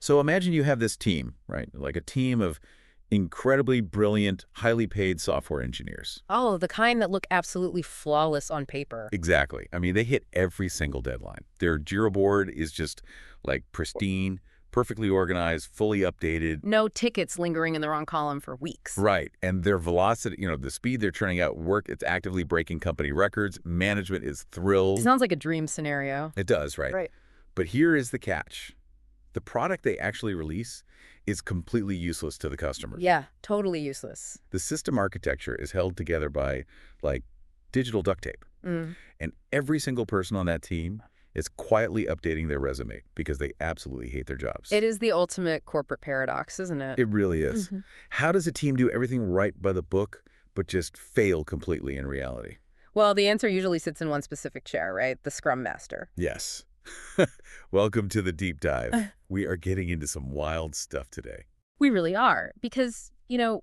So imagine you have this team, right? Like a team of incredibly brilliant, highly paid software engineers. Oh, the kind that look absolutely flawless on paper. Exactly. I mean, they hit every single deadline. Their Jira board is just like pristine, perfectly organized, fully updated. No tickets lingering in the wrong column for weeks. Right. And their velocity, the speed they're churning out work, it's actively breaking company records. Management is thrilled. It sounds like a dream scenario. It does, right? Right. But here is the catch. The product they actually release is completely useless to the customers. Yeah, totally useless. The system architecture is held together by, like, digital duct tape. Mm. And every single person on that team is quietly updating their resume because they absolutely hate their jobs. It is the ultimate corporate paradox, isn't it? It really is. How does a team do everything right by the book but just fail completely in reality? Well, the answer usually sits in one specific chair, right? The Scrum Master. Yes. Welcome to the deep dive. We are getting into some wild stuff today. We really are, because,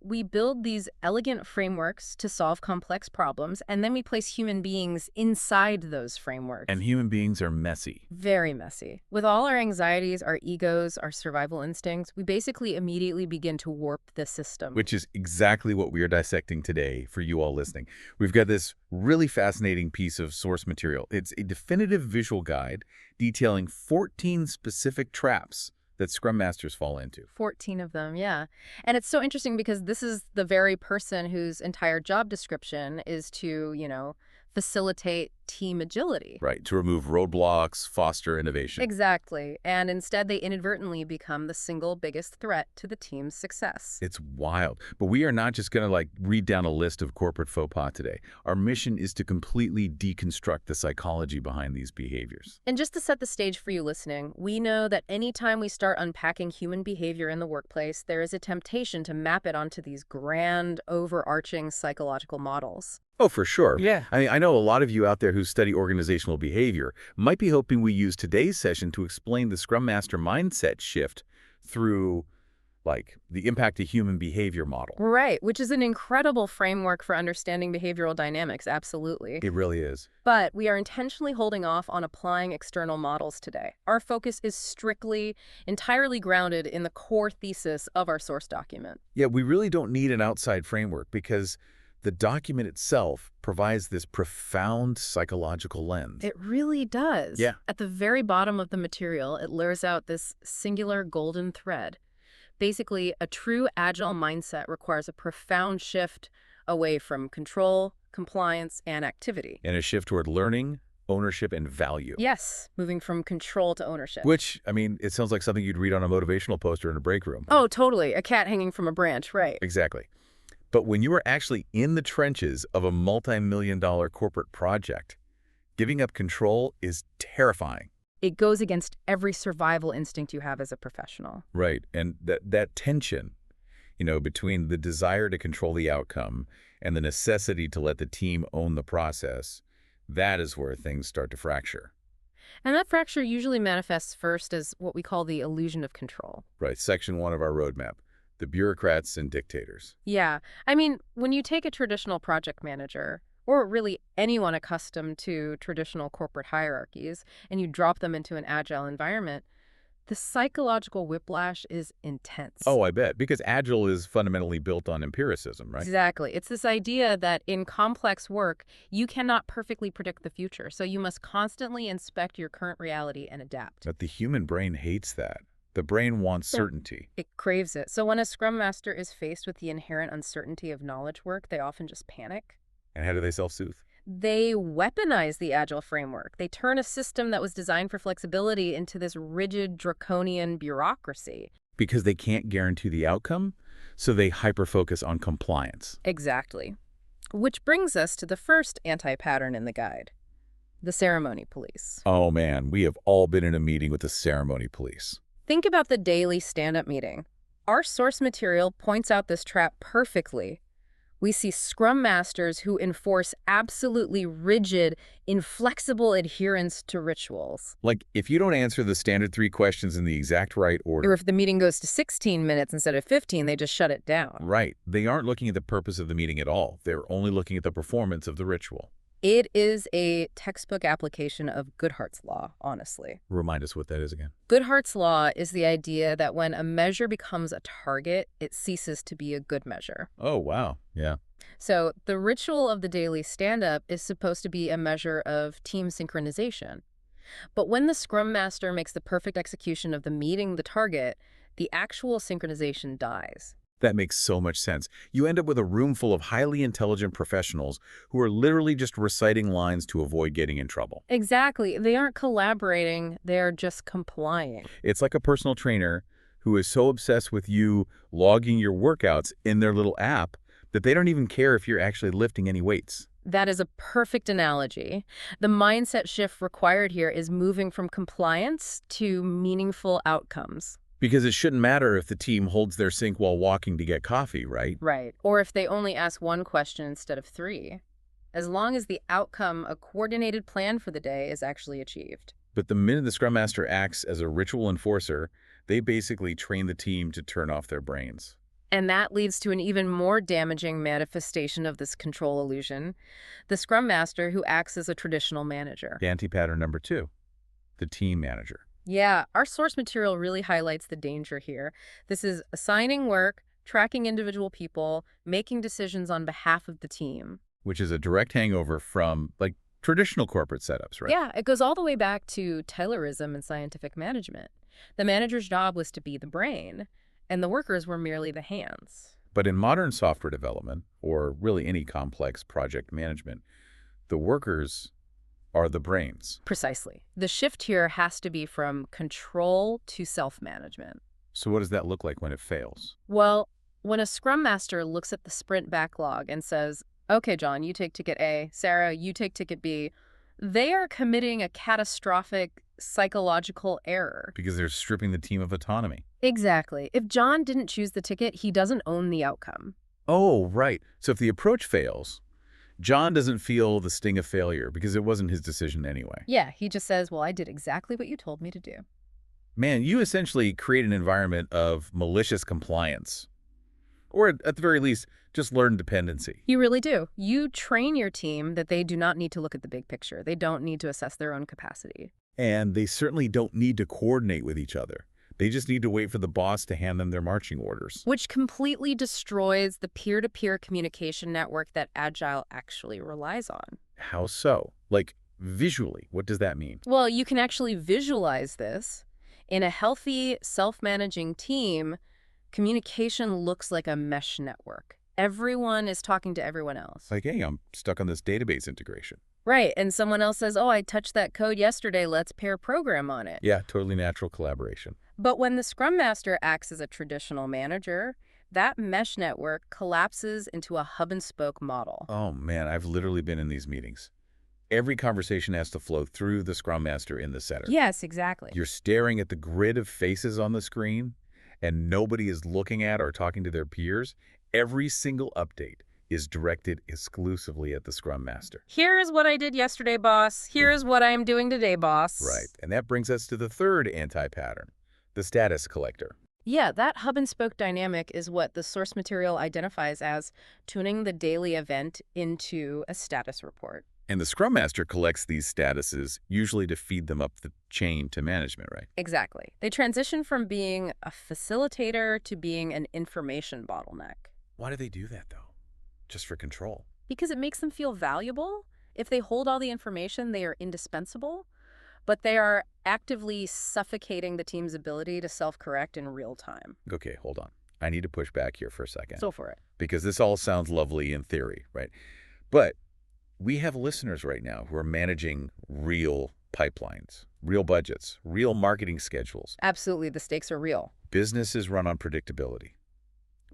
we build these elegant frameworks to solve complex problems, and then we place human beings inside those frameworks. And human beings are messy. Very messy. With all our anxieties, our egos, our survival instincts, we basically immediately begin to warp the system. Which is exactly what we are dissecting today for you all listening. We've got this really fascinating piece of source material. It's a definitive visual guide detailing 14 specific traps that Scrum Masters fall into. 14 of them, yeah. And it's so interesting because this is the very person whose entire job description is to, facilitate team agility. Right, to remove roadblocks, foster innovation. Exactly. And instead, they inadvertently become the single biggest threat to the team's success. It's wild. But we are not just going to read down a list of corporate faux pas today. Our mission is to completely deconstruct the psychology behind these behaviors. And just to set the stage for you listening, we know that anytime we start unpacking human behavior in the workplace, there is a temptation to map it onto these grand, overarching psychological models. Oh, for sure. Yeah. I know a lot of you out there who study organizational behavior might be hoping we use today's session to explain the Scrum Master mindset shift through, the impact to human behavior model. Right, which is an incredible framework for understanding behavioral dynamics, absolutely. It really is. But we are intentionally holding off on applying external models today. Our focus is entirely grounded in the core thesis of our source document. Yeah, we really don't need an outside framework because the document itself provides this profound psychological lens. It really does. Yeah. At the very bottom of the material, it lures out this singular golden thread. Basically, a true agile mindset requires a profound shift away from control, compliance, and activity. And a shift toward learning, ownership, and value. Yes, moving from control to ownership. Which, it sounds like something you'd read on a motivational poster in a break room. Oh, totally. A cat hanging from a branch, right. Exactly. But when you are actually in the trenches of a multi-million-dollar corporate project, giving up control is terrifying. It goes against every survival instinct you have as a professional. Right. And that tension, between the desire to control the outcome and the necessity to let the team own the process, that is where things start to fracture. And that fracture usually manifests first as what we call the illusion of control. Right. Section 1 of our roadmap. The bureaucrats and dictators. Yeah. When you take a traditional project manager, or really anyone accustomed to traditional corporate hierarchies, and you drop them into an agile environment, the psychological whiplash is intense. Oh, I bet. Because Agile is fundamentally built on empiricism, right? Exactly. It's this idea that in complex work, you cannot perfectly predict the future, so you must constantly inspect your current reality and adapt. But the human brain hates that. The brain wants certainty. It craves it. So when a Scrum Master is faced with the inherent uncertainty of knowledge work, they often just panic. And how do they self-soothe? They weaponize the Agile framework. They turn a system that was designed for flexibility into this rigid, draconian bureaucracy. Because they can't guarantee the outcome, so they hyper-focus on compliance. Exactly. Which brings us to the first anti-pattern in the guide, the ceremony police. Oh man, we have all been in a meeting with the ceremony police. Think about the daily stand-up meeting. Our source material points out this trap perfectly. We see Scrum Masters who enforce absolutely rigid, inflexible adherence to rituals. Like, if you don't answer the standard 3 questions in the exact right order. Or if the meeting goes to 16 minutes instead of 15, they just shut it down. Right. They aren't looking at the purpose of the meeting at all. They're only looking at the performance of the ritual. It is a textbook application of Goodhart's law, honestly. Remind us what that is again. Goodhart's law is the idea that when a measure becomes a target, it ceases to be a good measure. Oh, wow. Yeah. So the ritual of the daily stand-up is supposed to be a measure of team synchronization. But when the Scrum Master makes the perfect execution of the meeting the target, the actual synchronization dies. That makes so much sense. You end up with a room full of highly intelligent professionals who are literally just reciting lines to avoid getting in trouble. Exactly. They aren't collaborating, they're just complying. It's like a personal trainer who is so obsessed with you logging your workouts in their little app that they don't even care if you're actually lifting any weights. That is a perfect analogy. The mindset shift required here is moving from compliance to meaningful outcomes. Because it shouldn't matter if the team holds their sync while walking to get coffee, right? Right. Or if they only ask one question instead of three. As long as the outcome, a coordinated plan for the day, is actually achieved. But the minute the Scrum Master acts as a ritual enforcer, they basically train the team to turn off their brains. And that leads to an even more damaging manifestation of this control illusion, the Scrum Master who acts as a traditional manager. The anti-pattern number 2, the team manager. Yeah, our source material really highlights the danger here. This is assigning work, tracking individual people, making decisions on behalf of the team. Which is a direct hangover from, like, traditional corporate setups, right? Yeah, it goes all the way back to Taylorism and scientific management. The manager's job was to be the brain, and the workers were merely the hands. But in modern software development, or really any complex project management, the workers are the brains. Precisely. The shift here has to be from control to self-management. So what does that look like when it fails? Well, when a Scrum Master looks at the sprint backlog and says, okay, John, you take ticket A, Sarah, you take ticket B, they are committing a catastrophic psychological error. Because they're stripping the team of autonomy. Exactly. If John didn't choose the ticket, he doesn't own the outcome. Oh, right. So if the approach fails, John doesn't feel the sting of failure because it wasn't his decision anyway. Yeah, he just says, well, I did exactly what you told me to do. Man, you essentially create an environment of malicious compliance. Or at the very least, just learned dependency. You really do. You train your team that they do not need to look at the big picture. They don't need to assess their own capacity. And they certainly don't need to coordinate with each other. They just need to wait for the boss to hand them their marching orders. Which completely destroys the peer-to-peer communication network that Agile actually relies on. How so? Like, visually, what does that mean? Well, you can actually visualize this. In a healthy, self-managing team, communication looks like a mesh network. Everyone is talking to everyone else. Like, hey, I'm stuck on this database integration. Right, and someone else says, oh, I touched that code yesterday, let's pair program on it. Yeah, totally natural collaboration. But when the Scrum Master acts as a traditional manager, that mesh network collapses into a hub-and-spoke model. Oh, man, I've literally been in these meetings. Every conversation has to flow through the Scrum Master in the center. Yes, exactly. You're staring at the grid of faces on the screen, and nobody is looking at or talking to their peers. Every single update is directed exclusively at the Scrum Master. Here is what I did yesterday, boss. Here is what I am doing today, boss. Right, and that brings us to the third anti-pattern, the status collector. Yeah, that hub-and-spoke dynamic is what the source material identifies as tuning the daily event into a status report. And the Scrum Master collects these statuses, usually to feed them up the chain to management, right? Exactly. They transition from being a facilitator to being an information bottleneck. Why do they do that, though? Just for control? Because it makes them feel valuable. If they hold all the information, they are indispensable. But they are actively suffocating the team's ability to self-correct in real time. Okay, hold on. I need to push back here for a second. So for it. Because this all sounds lovely in theory, right? But we have listeners right now who are managing real pipelines, real budgets, real marketing schedules. Absolutely, the stakes are real. Businesses run on predictability.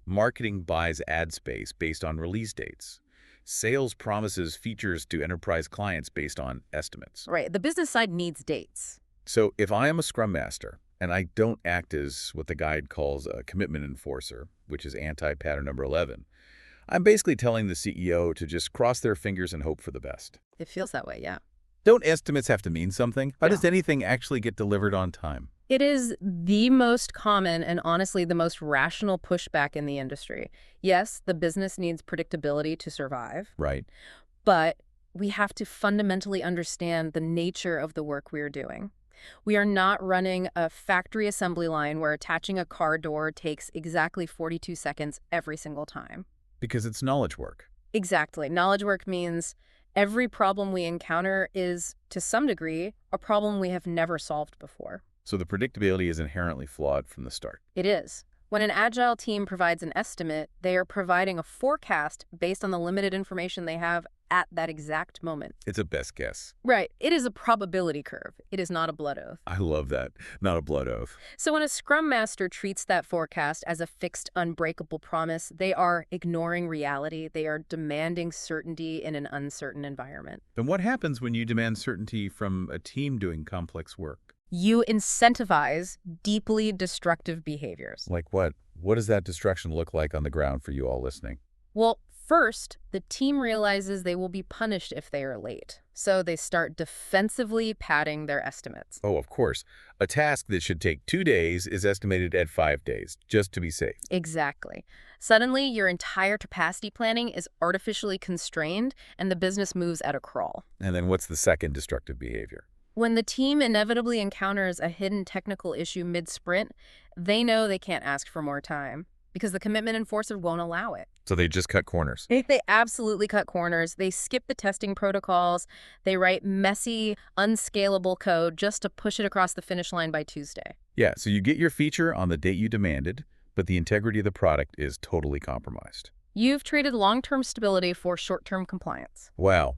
Marketing buys ad space based on release dates. Sales promises features to enterprise clients based on estimates. Right, the business side needs dates. So if I am a Scrum Master and I don't act as what the guide calls a commitment enforcer, which is anti-pattern number 11, I'm basically telling the CEO to just cross their fingers and hope for the best. It feels that way, yeah. Don't estimates have to mean something? How Yeah. does anything actually get delivered on time? It is the most common and honestly the most rational pushback in the industry. Yes, the business needs predictability to survive, Right. but We have to fundamentally understand the nature of the work we are doing. We are not running a factory assembly line where attaching a car door takes exactly 42 seconds every single time. Because it's knowledge work. Exactly. Knowledge work means every problem we encounter is, to some degree, a problem we have never solved before. So the predictability is inherently flawed from the start. It is. When an agile team provides an estimate, they are providing a forecast based on the limited information they have at that exact moment. It's a best guess. Right. It is a probability curve. It is not a blood oath. I love that. Not a blood oath. So when a Scrum Master treats that forecast as a fixed, unbreakable promise, they are ignoring reality. They are demanding certainty in an uncertain environment. Then what happens when you demand certainty from a team doing complex work? You incentivize deeply destructive behaviors. Like what? What does that destruction look like on the ground for you all listening? Well, first, the team realizes they will be punished if they are late. So they start defensively padding their estimates. Oh, of course. A task that should take 2 days is estimated at 5 days, just to be safe. Exactly. Suddenly, your entire capacity planning is artificially constrained, and the business moves at a crawl. And then what's the second destructive behavior? When the team inevitably encounters a hidden technical issue mid-sprint, they know they can't ask for more time because the commitment enforcer won't allow it. So they just cut corners. They absolutely cut corners. They skip the testing protocols. They write messy, unscalable code just to push it across the finish line by Tuesday. Yeah, so you get your feature on the date you demanded, but the integrity of the product is totally compromised. You've traded long-term stability for short-term compliance. Wow.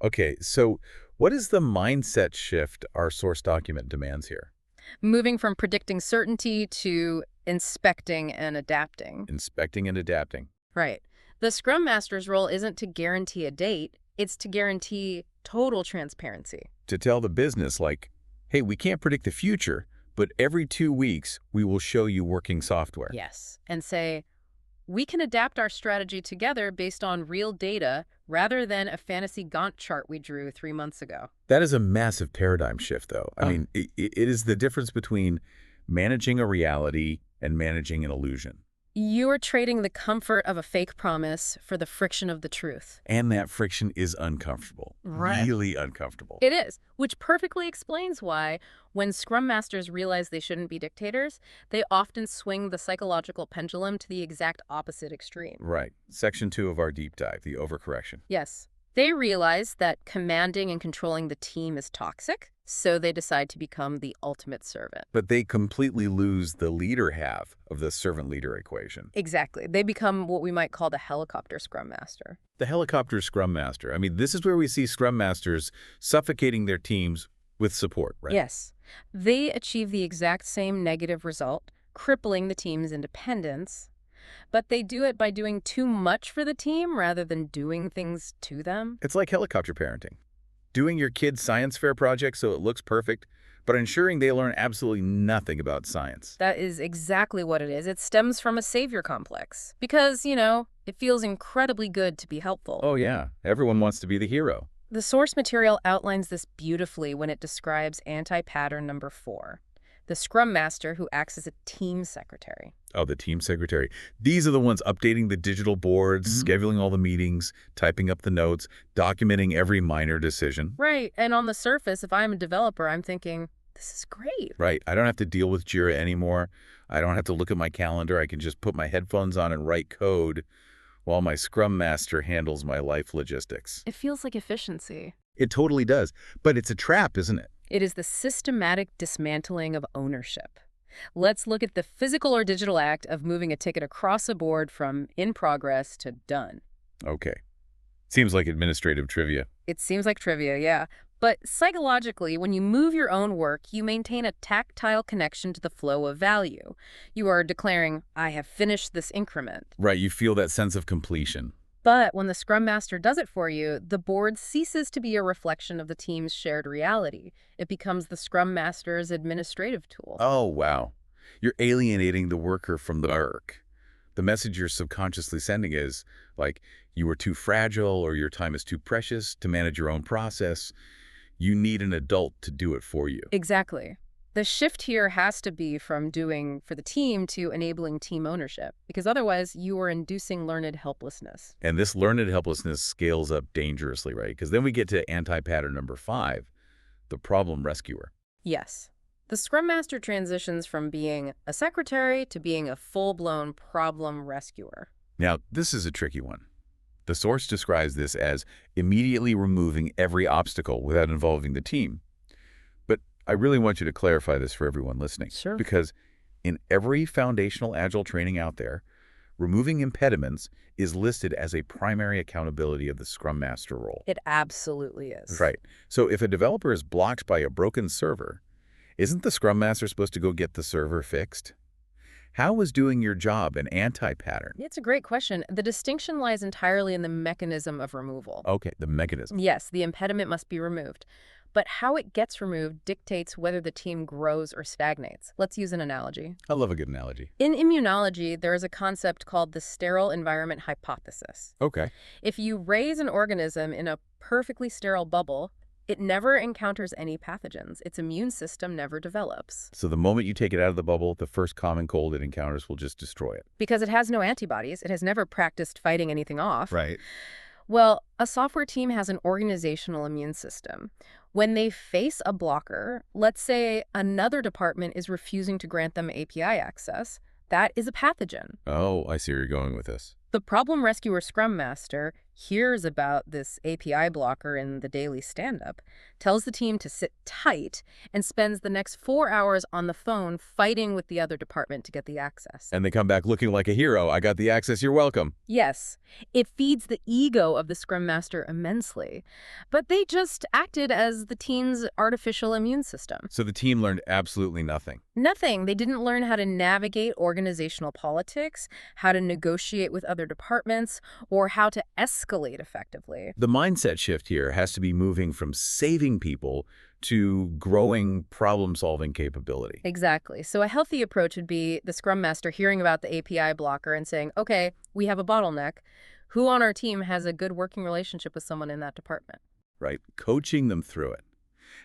Okay, so what is the mindset shift our source document demands here? Moving from predicting certainty to inspecting and adapting. Inspecting and adapting. Right. The Scrum Master's role isn't to guarantee a date, it's to guarantee total transparency. To tell the business, like, hey, we can't predict the future, but every 2 weeks, we will show you working software. Yes. And say, we can adapt our strategy together based on real data rather than a fantasy Gantt chart we drew 3 months ago. That is a massive paradigm shift, though. I mean, it is the difference between managing a reality and managing an illusion. You are trading the comfort of a fake promise for the friction of the truth. And that friction is uncomfortable. Right. Really uncomfortable. It is, which perfectly explains why, when Scrum Masters realize they shouldn't be dictators, they often swing the psychological pendulum to the exact opposite extreme. Right. Section 2 of our deep dive, the overcorrection. Yes. They realize that commanding and controlling the team is toxic, so they decide to become the ultimate servant. But they completely lose the leader half of the servant-leader equation. Exactly. They become what we might call the helicopter Scrum Master. The helicopter Scrum Master. I mean, this is where we see Scrum Masters suffocating their teams with support, right? Yes. They achieve the exact same negative result, crippling the team's independence, but they do it by doing too much for the team rather than doing things to them. It's like helicopter parenting. Doing your kid's science fair project so it looks perfect, but ensuring they learn absolutely nothing about science. That is exactly what it is. It stems from a savior complex. Because, it feels incredibly good to be helpful. Oh yeah, everyone wants to be the hero. The source material outlines this beautifully when it describes anti-pattern number 4, the Scrum Master who acts as a team secretary. Oh, the team secretary. These are the ones updating the digital boards, scheduling all the meetings, typing up the notes, documenting every minor decision. Right. And on the surface, if I'm a developer, I'm thinking, this is great. Right. I don't have to deal with Jira anymore. I don't have to look at my calendar. I can just put my headphones on and write code while my Scrum Master handles my life logistics. It feels like efficiency. It totally does. But it's a trap, isn't it? It is the systematic dismantling of ownership. Let's look at the physical or digital act of moving a ticket across a board from in progress to done. Okay. Seems like administrative trivia. It seems like trivia, yeah. But psychologically, when you move your own work, you maintain a tactile connection to the flow of value. You are declaring, I have finished this increment. Right, you feel that sense of completion. But when the Scrum Master does it for you, the board ceases to be a reflection of the team's shared reality. It becomes the Scrum Master's administrative tool. Oh, wow. You're alienating the worker from the work. The message you're subconsciously sending is, like, you are too fragile or your time is too precious to manage your own process. You need an adult to do it for you. Exactly. The shift here has to be from doing for the team to enabling team ownership, because otherwise you are inducing learned helplessness. And this learned helplessness scales up dangerously, right? Because then we get to anti-pattern number 5, the problem rescuer. Yes. The Scrum Master transitions from being a secretary to being a full-blown problem rescuer. Now, this is a tricky one. The source describes this as immediately removing every obstacle without involving the team. But I really want you to clarify this for everyone listening. Sure. Because in every foundational Agile training out there, removing impediments is listed as a primary accountability of the Scrum Master role. It absolutely is. Right. So if a developer is blocked by a broken server, isn't the Scrum Master supposed to go get the server fixed? How is doing your job an anti-pattern? It's a great question. The distinction lies entirely in the mechanism of removal. Okay, the mechanism. Yes, the impediment must be removed. But how it gets removed dictates whether the team grows or stagnates. Let's use an analogy. I love a good analogy. In immunology, there is a concept called the sterile environment hypothesis. Okay. If you raise an organism in a perfectly sterile bubble, it never encounters any pathogens. Its immune system never develops. So the moment you take it out of the bubble, the first common cold it encounters will just destroy it. Because it has no antibodies, it has never practiced fighting anything off. Right. Well, a software team has an organizational immune system. When they face a blocker, let's say another department is refusing to grant them API access, that is a pathogen. Oh, I see where you're going with this. The problem rescuer Scrum Master hears about this API blocker in the daily stand-up, tells the team to sit tight, and spends the next 4 hours on the phone fighting with the other department to get the access. And they come back looking like a hero. I got the access, you're welcome. Yes, it feeds the ego of the Scrum Master immensely, but they just acted as the team's artificial immune system. So the team learned absolutely nothing. Nothing. They didn't learn how to navigate organizational politics, how to negotiate with other departments, or how to escalate effectively. The mindset shift here has to be moving from saving people to growing problem-solving capability. Exactly. So a healthy approach would be the Scrum Master hearing about the API blocker and saying, okay, we have a bottleneck. Who on our team has a good working relationship with someone in that department? Right. Coaching them through it.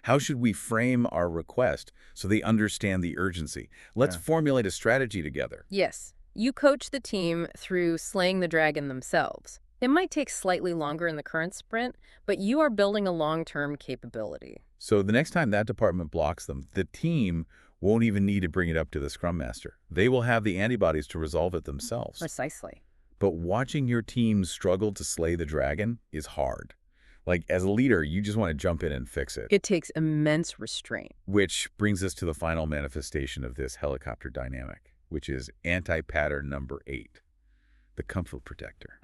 How should we frame our request so they understand the urgency? Let's formulate a strategy together. Yes. You coach the team through slaying the dragon themselves. It might take slightly longer in the current sprint, but you are building a long-term capability. So the next time that department blocks them, the team won't even need to bring it up to the Scrum Master. They will have the antibodies to resolve it themselves. Precisely. But watching your team struggle to slay the dragon is hard. Like, as a leader, you just want to jump in and fix it. It takes immense restraint. Which brings us to the final manifestation of this helicopter dynamic, which is anti-pattern number 8, the comfort protector.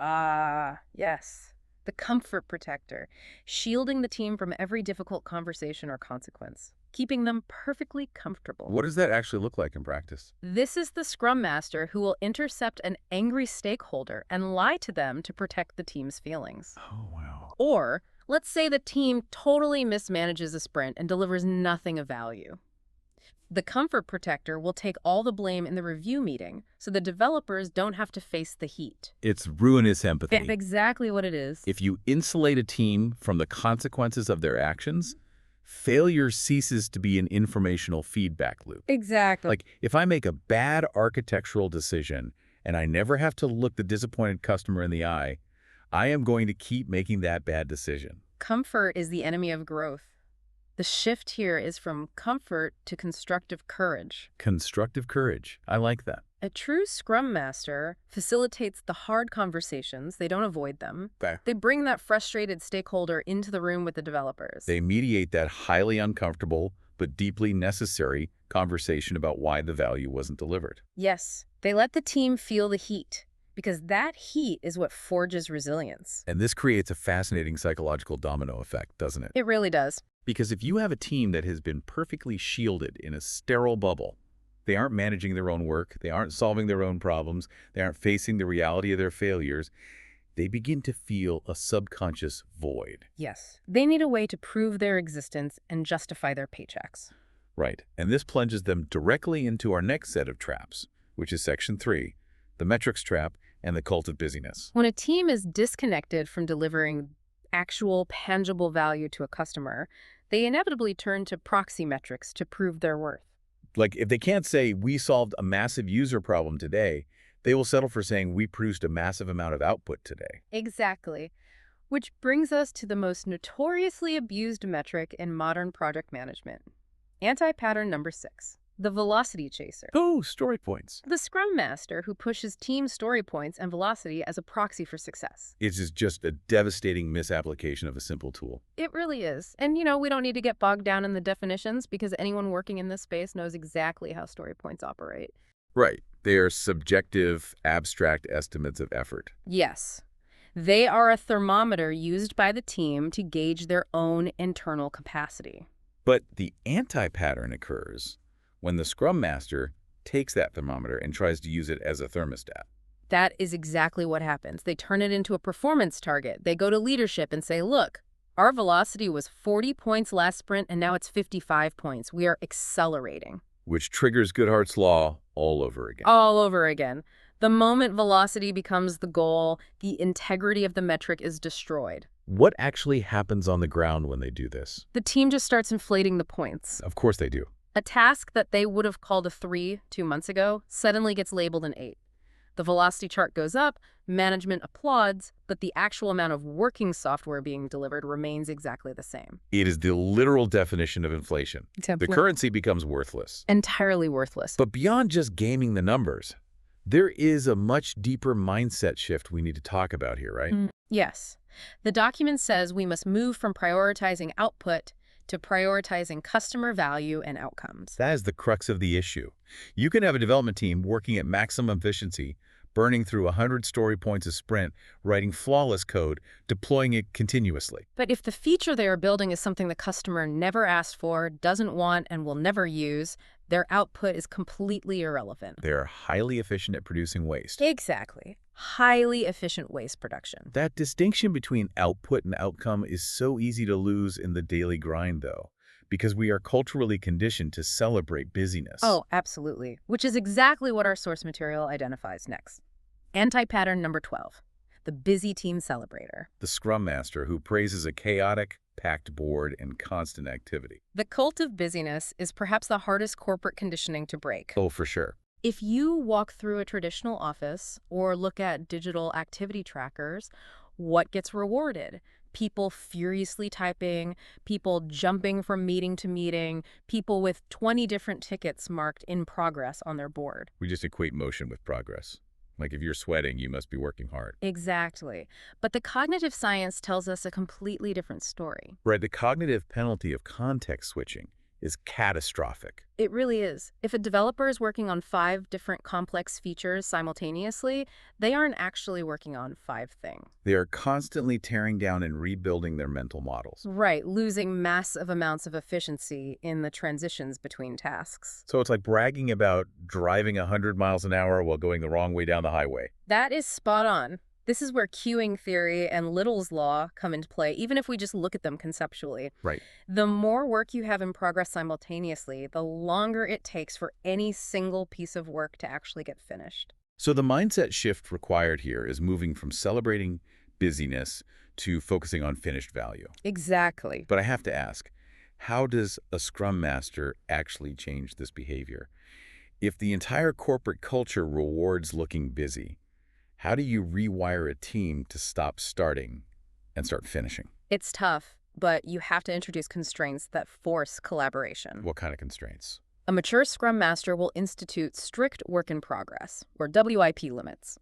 Yes. The comfort protector, shielding the team from every difficult conversation or consequence, keeping them perfectly comfortable. What does that actually look like in practice? This is the Scrum Master who will intercept an angry stakeholder and lie to them to protect the team's feelings. Oh, wow. Or, let's say the team totally mismanages a sprint and delivers nothing of value. The comfort protector will take all the blame in the review meeting, so the developers don't have to face the heat. It's ruinous empathy. That's exactly what it is. If you insulate a team from the consequences of their actions, failure ceases to be an informational feedback loop. Exactly. Like, if I make a bad architectural decision and I never have to look the disappointed customer in the eye, I am going to keep making that bad decision. Comfort is the enemy of growth. The shift here is from comfort to constructive courage. Constructive courage. I like that. A true Scrum Master facilitates the hard conversations. They don't avoid them. Okay. They bring that frustrated stakeholder into the room with the developers. They mediate that highly uncomfortable but deeply necessary conversation about why the value wasn't delivered. Yes. They let the team feel the heat, because that heat is what forges resilience. And this creates a fascinating psychological domino effect, doesn't it? It really does. Because if you have a team that has been perfectly shielded in a sterile bubble, they aren't managing their own work, they aren't solving their own problems, they aren't facing the reality of their failures, they begin to feel a subconscious void. Yes. They need a way to prove their existence and justify their paychecks. Right. And this plunges them directly into our next set of traps, which is Section 3, the metrics trap and the cult of busyness. When a team is disconnected from delivering actual, tangible value to a customer, they inevitably turn to proxy metrics to prove their worth. Like, if they can't say, we solved a massive user problem today, they will settle for saying, we produced a massive amount of output today. Exactly. Which brings us to the most notoriously abused metric in modern project management. Anti-pattern number 6, the velocity chaser. Oh, story points. The Scrum Master who pushes team story points and velocity as a proxy for success. It is just a devastating misapplication of a simple tool. It really is. And, we don't need to get bogged down in the definitions because anyone working in this space knows exactly how story points operate. Right. They are subjective, abstract estimates of effort. Yes. They are a thermometer used by the team to gauge their own internal capacity. But the anti-pattern occurs when the Scrum Master takes that thermometer and tries to use it as a thermostat. That is exactly what happens. They turn it into a performance target. They go to leadership and say, look, our velocity was 40 points last sprint and now it's 55 points. We are accelerating. Which triggers Goodhart's Law all over again. All over again. The moment velocity becomes the goal, the integrity of the metric is destroyed. What actually happens on the ground when they do this? The team just starts inflating the points. Of course they do. A task that they would have called a 3 2 months ago suddenly gets labeled an 8. The velocity chart goes up, management applauds, but the actual amount of working software being delivered remains exactly the same. It is the literal definition of inflation. The currency becomes worthless. Entirely worthless. But beyond just gaming the numbers, there is a much deeper mindset shift we need to talk about here, right? Yes. The document says we must move from prioritizing output to prioritizing customer value and outcomes. That is the crux of the issue. You can have a development team working at maximum efficiency, burning through 100 story points a sprint, writing flawless code, deploying it continuously. But if the feature they are building is something the customer never asked for, doesn't want, and will never use, their output is completely irrelevant. They're highly efficient at producing waste. Exactly. Highly efficient waste production. That distinction between output and outcome is so easy to lose in the daily grind, though, because we are culturally conditioned to celebrate busyness. Oh, absolutely. Which is exactly what our source material identifies next. Anti-pattern number 12, the busy team celebrator. The Scrum Master who praises a chaotic, packed board and constant activity. The cult of busyness is perhaps the hardest corporate conditioning to break. Oh, for sure. If you walk through a traditional office or look at digital activity trackers, what gets rewarded? People furiously typing, people jumping from meeting to meeting, people with 20 different tickets marked in progress on their board. We just equate motion with progress. Like if you're sweating, you must be working hard. Exactly. But the cognitive science tells us a completely different story. Right, the cognitive penalty of context switching is catastrophic. It really is. If a developer is working on 5 different complex features simultaneously, they aren't actually working on 5 things. They are constantly tearing down and rebuilding their mental models. Right, losing massive amounts of efficiency in the transitions between tasks. So it's like bragging about driving 100 miles an hour while going the wrong way down the highway. That is spot on. This is where queuing theory and Little's law come into play, even if we just look at them conceptually. Right. The more work you have in progress simultaneously, the longer it takes for any single piece of work to actually get finished. So the mindset shift required here is moving from celebrating busyness to focusing on finished value. Exactly. But I have to ask, how does a Scrum Master actually change this behavior? If the entire corporate culture rewards looking busy, how do you rewire a team to stop starting and start finishing? It's tough, but you have to introduce constraints that force collaboration. What kind of constraints? A mature Scrum Master will institute strict work in progress, or WIP limits.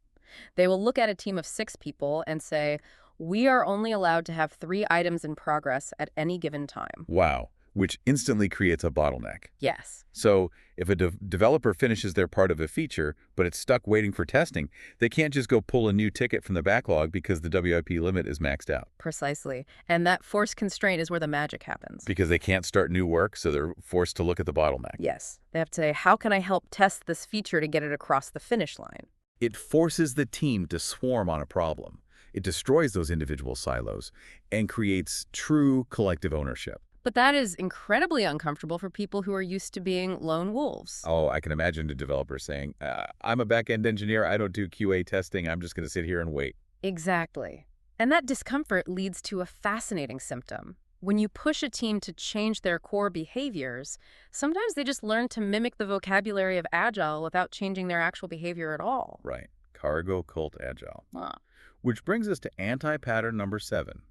They will look at a team of 6 people and say, we are only allowed to have 3 items in progress at any given time. Wow, which instantly creates a bottleneck. Yes. So if a developer finishes their part of a feature, but it's stuck waiting for testing, they can't just go pull a new ticket from the backlog because the WIP limit is maxed out. Precisely. And that forced constraint is where the magic happens. Because they can't start new work, so they're forced to look at the bottleneck. Yes. They have to say, how can I help test this feature to get it across the finish line? It forces the team to swarm on a problem. It destroys those individual silos and creates true collective ownership. But that is incredibly uncomfortable for people who are used to being lone wolves. Oh, I can imagine a developer saying, I'm a back-end engineer, I don't do QA testing, I'm just going to sit here and wait. Exactly. And that discomfort leads to a fascinating symptom, When you push a team to change their core behaviors, sometimes they just learn to mimic the vocabulary of Agile without changing their actual behavior at all. Right. Cargo cult agile. Ah. Which brings us to anti-pattern number 7,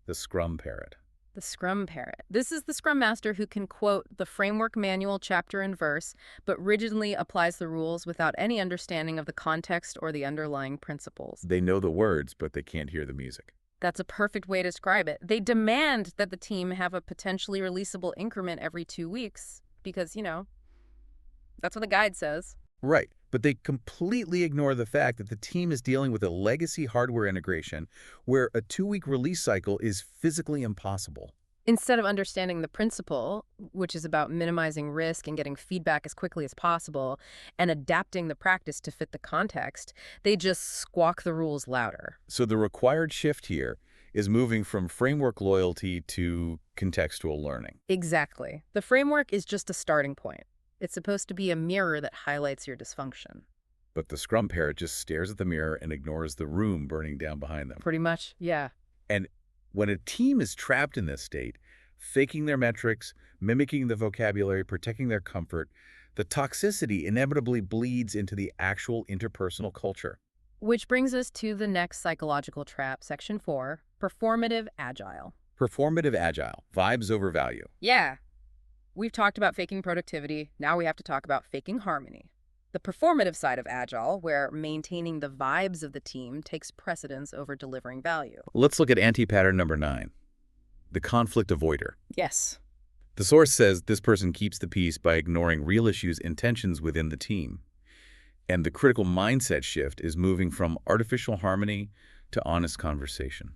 the Scrum parrot. The Scrum parrot. This is the Scrum Master who can quote the framework manual chapter and verse, but rigidly applies the rules without any understanding of the context or the underlying principles. They know the words, but they can't hear the music. That's a perfect way to describe it. They demand that the team have a potentially releasable increment every 2 weeks because, that's what the guide says. Right. But they completely ignore the fact that the team is dealing with a legacy hardware integration where a 2-week release cycle is physically impossible. Instead of understanding the principle, which is about minimizing risk and getting feedback as quickly as possible, and adapting the practice to fit the context, they just squawk the rules louder. So the required shift here is moving from framework loyalty to contextual learning. Exactly. The framework is just a starting point. It's supposed to be a mirror that highlights your dysfunction. But the Scrum parrot just stares at the mirror and ignores the room burning down behind them. Pretty much, yeah. And when a team is trapped in this state, faking their metrics, mimicking the vocabulary, protecting their comfort, the toxicity inevitably bleeds into the actual interpersonal culture. Which brings us to the next psychological trap, section 4, performative agile. Performative agile, vibes over value. Yeah. We've talked about faking productivity. Now we have to talk about faking harmony. The performative side of Agile, where maintaining the vibes of the team takes precedence over delivering value. Let's look at anti-pattern number 9, the conflict avoider. Yes. The source says this person keeps the peace by ignoring real issues and tensions within the team. And the critical mindset shift is moving from artificial harmony to honest conversation.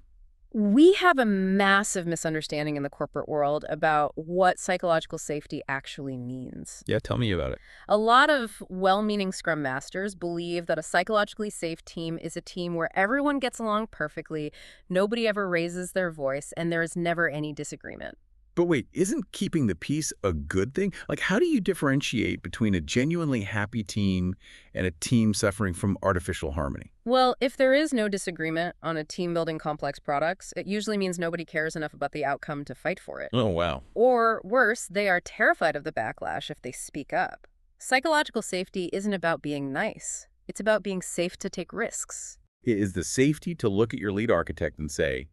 We have a massive misunderstanding in the corporate world about what psychological safety actually means. Yeah, tell me about it. A lot of well-meaning Scrum Masters believe that a psychologically safe team is a team where everyone gets along perfectly, nobody ever raises their voice, and there is never any disagreement. But wait, isn't keeping the peace a good thing? Like, how do you differentiate between a genuinely happy team and a team suffering from artificial harmony? Well, if there is no disagreement on a team building complex products, it usually means nobody cares enough about the outcome to fight for it. Oh, wow. Or worse, they are terrified of the backlash if they speak up. Psychological safety isn't about being nice. It's about being safe to take risks. It is the safety to look at your lead architect and say,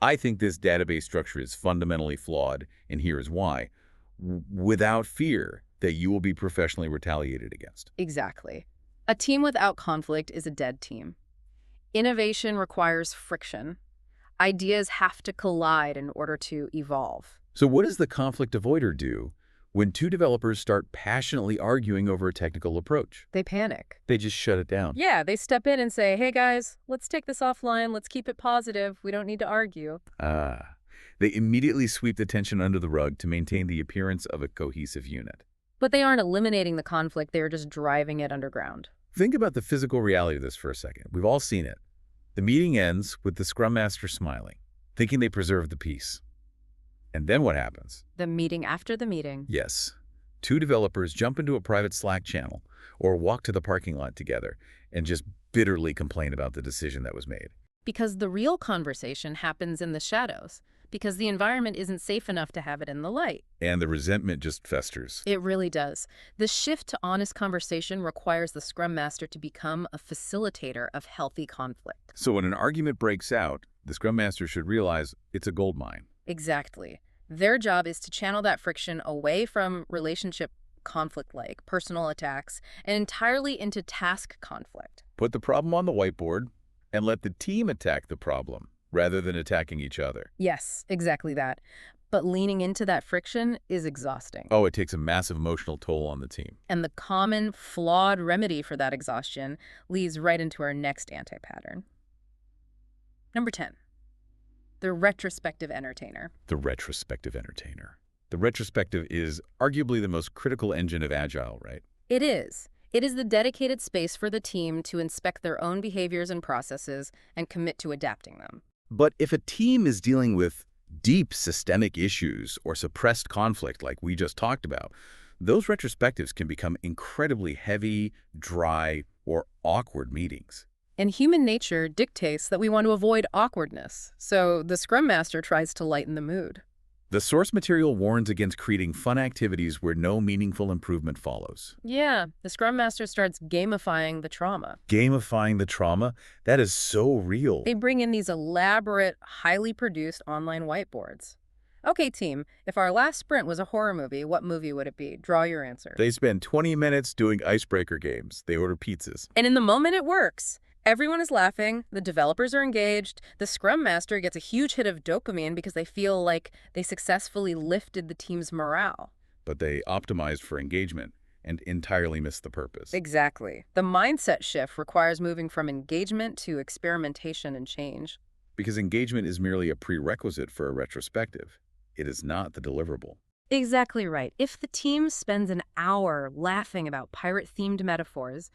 I think this database structure is fundamentally flawed, and here is why, without fear that you will be professionally retaliated against. Exactly. A team without conflict is a dead team. Innovation requires friction. Ideas have to collide in order to evolve. So what does the conflict avoider do when two developers start passionately arguing over a technical approach? They panic. They just shut it down. Yeah, they step in and say, hey guys, let's take this offline. Let's keep it positive. We don't need to argue. They immediately sweep the tension under the rug to maintain the appearance of a cohesive unit. But they aren't eliminating the conflict. They're just driving it underground. Think about the physical reality of this for a second. We've all seen it. The meeting ends with the Scrum Master smiling, thinking they preserved the peace. And then what happens? The meeting after the meeting. Yes. Two developers jump into a private Slack channel or walk to the parking lot together and just bitterly complain about the decision that was made. Because the real conversation happens in the shadows. Because the environment isn't safe enough to have it in the light. And the resentment just festers. It really does. The shift to honest conversation requires the Scrum Master to become a facilitator of healthy conflict. So when an argument breaks out, the Scrum Master should realize it's a goldmine. Exactly. Their job is to channel that friction away from relationship conflict like personal attacks and entirely into task conflict. Put the problem on the whiteboard and let the team attack the problem rather than attacking each other. Yes, exactly that. But leaning into that friction is exhausting. Oh, it takes a massive emotional toll on the team. And the common, flawed remedy for that exhaustion leads right into our next anti-pattern. Number 10. The retrospective entertainer. The retrospective entertainer. The retrospective is arguably the most critical engine of Agile, right? It is. It is the dedicated space for the team to inspect their own behaviors and processes and commit to adapting them. But if a team is dealing with deep systemic issues or suppressed conflict like we just talked about, those retrospectives can become incredibly heavy, dry, or awkward meetings. And human nature dictates that we want to avoid awkwardness, so the Scrum Master tries to lighten the mood. The source material warns against creating fun activities where no meaningful improvement follows. Yeah, the Scrum Master starts gamifying the trauma. Gamifying the trauma, that is so real. They bring in these elaborate, highly produced online whiteboards. Okay, team, if our last sprint was a horror movie, what movie would it be? Draw your answer. They spend 20 minutes doing icebreaker games. They order pizzas. And in the moment, it works. Everyone is laughing, the developers are engaged, the Scrum Master gets a huge hit of dopamine because they feel like they successfully lifted the team's morale. But they optimized for engagement and entirely missed the purpose. Exactly. The mindset shift requires moving from engagement to experimentation and change. Because engagement is merely a prerequisite for a retrospective. It is not the deliverable. Exactly right. If the team spends an hour laughing about pirate-themed metaphors,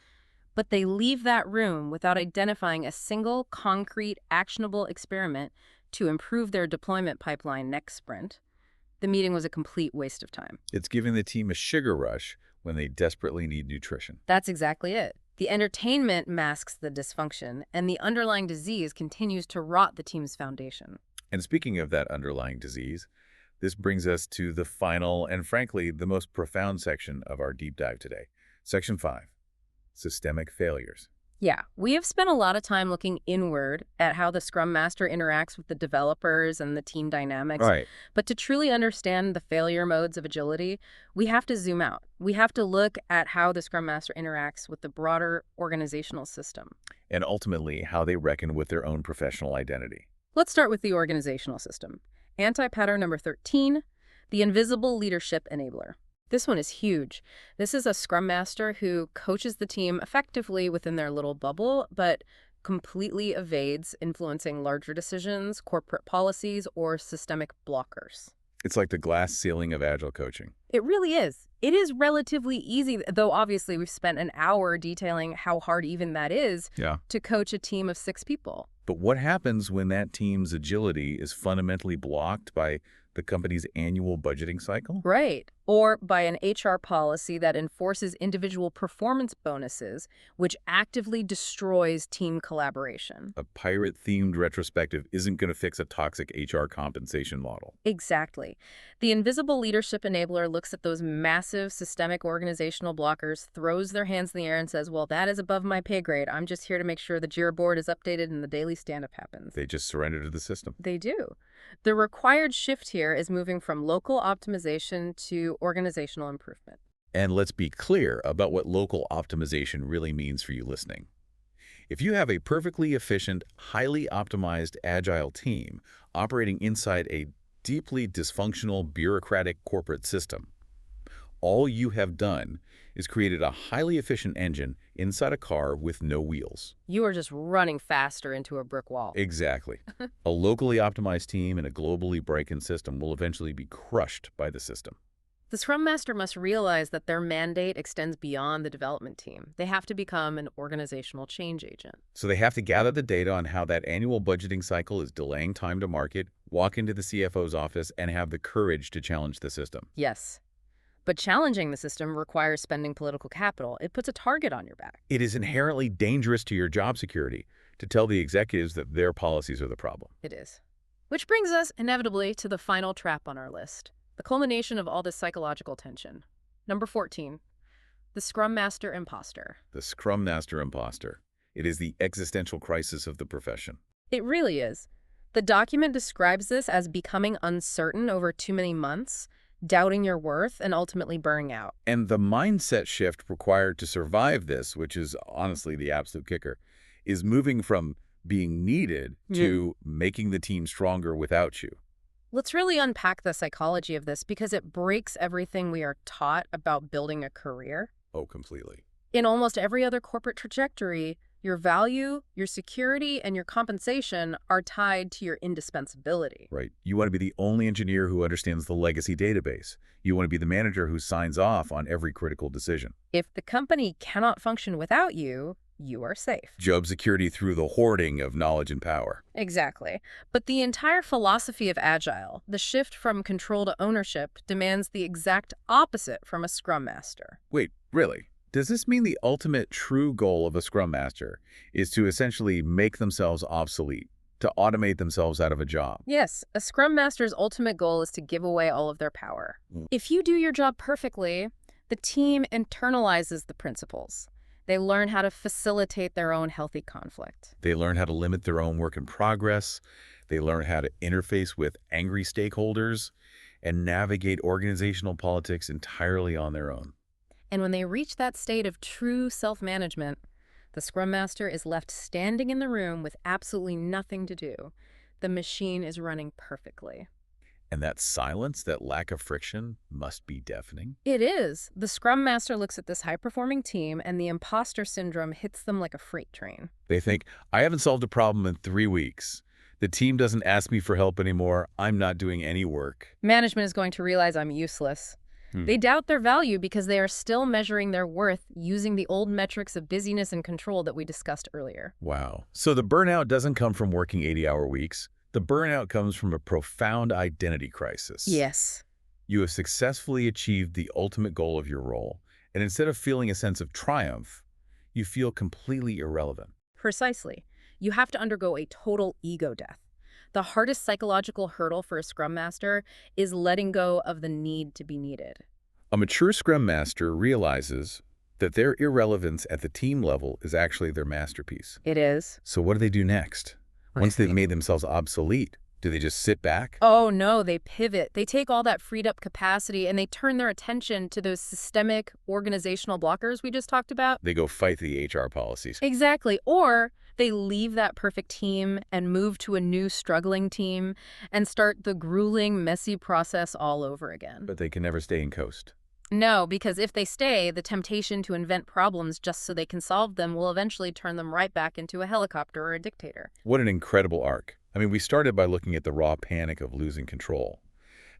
but they leave that room without identifying a single, concrete, actionable experiment to improve their deployment pipeline next sprint, the meeting was a complete waste of time. It's giving the team a sugar rush when they desperately need nutrition. That's exactly it. The entertainment masks the dysfunction, and the underlying disease continues to rot the team's foundation. And speaking of that underlying disease, this brings us to the final and, frankly, the most profound section of our deep dive today. Section 5, systemic failures. Yeah, we have spent a lot of time looking inward at how the Scrum Master interacts with the developers and the team dynamics. Right. But to truly understand the failure modes of agility, we have to zoom out. We have to look at how the Scrum Master interacts with the broader organizational system. And ultimately, how they reckon with their own professional identity. Let's start with the organizational system. Anti-pattern number 13, the invisible leadership enabler. This one is huge. This is a Scrum Master who coaches the team effectively within their little bubble, but completely evades influencing larger decisions, corporate policies, or systemic blockers. It's like the glass ceiling of agile coaching. It really is. It is relatively easy, though obviously we've spent an hour detailing how hard even that is to coach a team of 6 people. But what happens when that team's agility is fundamentally blocked by the company's annual budgeting cycle? Right. Or by an HR policy that enforces individual performance bonuses, which actively destroys team collaboration. A pirate-themed retrospective isn't going to fix a toxic HR compensation model. Exactly. The invisible leadership enabler looks at those massive systemic organizational blockers, throws their hands in the air and says, well, that is above my pay grade. I'm just here to make sure the Jira board is updated and the daily stand-up happens. They just surrender to the system. They do. The required shift here is moving from local optimization to organizational improvement. And let's be clear about what local optimization really means for you listening. If you have a perfectly efficient, highly optimized agile team operating inside a deeply dysfunctional bureaucratic corporate system, all you have done is created a highly efficient engine inside a car with no wheels. You are just running faster into a brick wall. Exactly. A locally optimized team in a globally broken system will eventually be crushed by the system. The Scrum Master must realize that their mandate extends beyond the development team. They have to become an organizational change agent. So they have to gather the data on how that annual budgeting cycle is delaying time to market, walk into the CFO's office, and have the courage to challenge the system. Yes. But challenging the system requires spending political capital. It puts a target on your back. It is inherently dangerous to your job security to tell the executives that their policies are the problem. It is. Which brings us, inevitably, to the final trap on our list. The culmination of all this psychological tension. Number 14, the Scrum Master imposter. The Scrum Master imposter. It is the existential crisis of the profession. It really is. The document describes this as becoming uncertain over too many months, doubting your worth, and ultimately burning out. And the mindset shift required to survive this, which is honestly the absolute kicker, is moving from being needed to making the team stronger without you. Let's really unpack the psychology of this because it breaks everything we are taught about building a career. Oh, completely. In almost every other corporate trajectory, your value, your security, and your compensation are tied to your indispensability. Right. You want to be the only engineer who understands the legacy database. You want to be the manager who signs off on every critical decision. If the company cannot function without you, you are safe. Job security through the hoarding of knowledge and power. Exactly. But the entire philosophy of Agile, the shift from control to ownership, demands the exact opposite from a Scrum Master. Wait, really? Does this mean the ultimate true goal of a Scrum Master is to essentially make themselves obsolete, to automate themselves out of a job. Yes, a Scrum Master's ultimate goal is to give away all of their power. Mm. If you do your job perfectly, the team internalizes the principles. They learn how to facilitate their own healthy conflict. They learn how to limit their own work in progress. They learn how to interface with angry stakeholders and navigate organizational politics entirely on their own. And when they reach that state of true self-management, the Scrum Master is left standing in the room with absolutely nothing to do. The machine is running perfectly. And that silence, that lack of friction, must be deafening. It is. The Scrum Master looks at this high-performing team, and the imposter syndrome hits them like a freight train. They think, I haven't solved a problem in 3 weeks. The team doesn't ask me for help anymore. I'm not doing any work. Management is going to realize I'm useless. They doubt their value because they are still measuring their worth using the old metrics of busyness and control that we discussed earlier. Wow. So the burnout doesn't come from working 80-hour weeks. The burnout comes from a profound identity crisis. Yes. You have successfully achieved the ultimate goal of your role, and instead of feeling a sense of triumph, you feel completely irrelevant. Precisely. You have to undergo a total ego death. The hardest psychological hurdle for a Scrum Master is letting go of the need to be needed. A mature Scrum Master realizes that their irrelevance at the team level is actually their masterpiece. It is. So what do they do next? Once they've made themselves obsolete, do they just sit back? Oh no, they pivot. They take all that freed up capacity and they turn their attention to those systemic organizational blockers we just talked about. They go fight the HR policies. Exactly. Or they leave that perfect team and move to a new struggling team and start the grueling, messy process all over again. But they can never stay in coast. No, because if they stay, the temptation to invent problems just so they can solve them will eventually turn them right back into a helicopter or a dictator. What an incredible arc. I mean, we started by looking at the raw panic of losing control,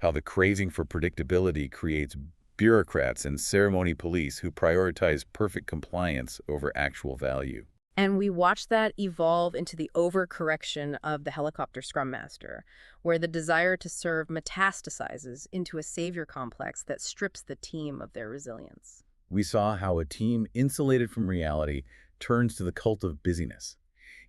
how the craving for predictability creates bureaucrats and ceremony police who prioritize perfect compliance over actual value. And we watch that evolve into the overcorrection of the helicopter Scrum Master, where the desire to serve metastasizes into a savior complex that strips the team of their resilience. We saw how a team insulated from reality turns to the cult of busyness,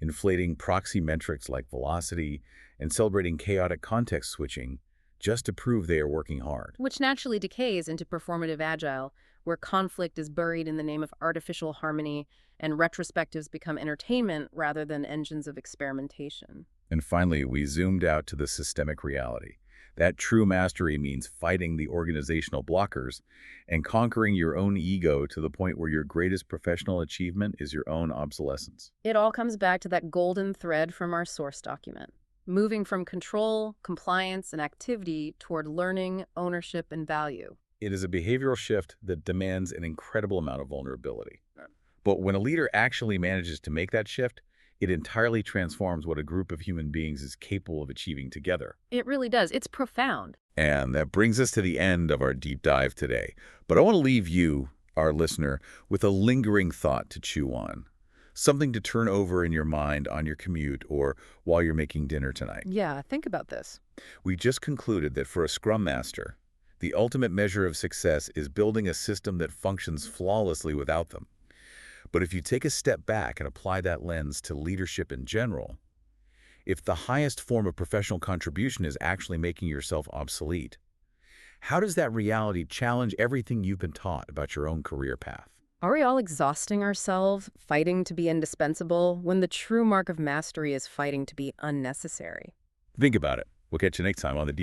inflating proxy metrics like velocity and celebrating chaotic context switching just to prove they are working hard. Which naturally decays into performative agile, where conflict is buried in the name of artificial harmony and retrospectives become entertainment rather than engines of experimentation. And finally, we zoomed out to the systemic reality. That true mastery means fighting the organizational blockers and conquering your own ego to the point where your greatest professional achievement is your own obsolescence. It all comes back to that golden thread from our source document, moving from control, compliance, and activity toward learning, ownership, and value. It is a behavioral shift that demands an incredible amount of vulnerability. But when a leader actually manages to make that shift, it entirely transforms what a group of human beings is capable of achieving together. It really does. It's profound. And that brings us to the end of our deep dive today. But I want to leave you, our listener, with a lingering thought to chew on. Something to turn over in your mind on your commute or while you're making dinner tonight. Yeah, think about this. We just concluded that for a Scrum Master, the ultimate measure of success is building a system that functions flawlessly without them. But if you take a step back and apply that lens to leadership in general, if the highest form of professional contribution is actually making yourself obsolete, how does that reality challenge everything you've been taught about your own career path? Are we all exhausting ourselves, fighting to be indispensable, when the true mark of mastery is fighting to be unnecessary? Think about it. We'll catch you next time on the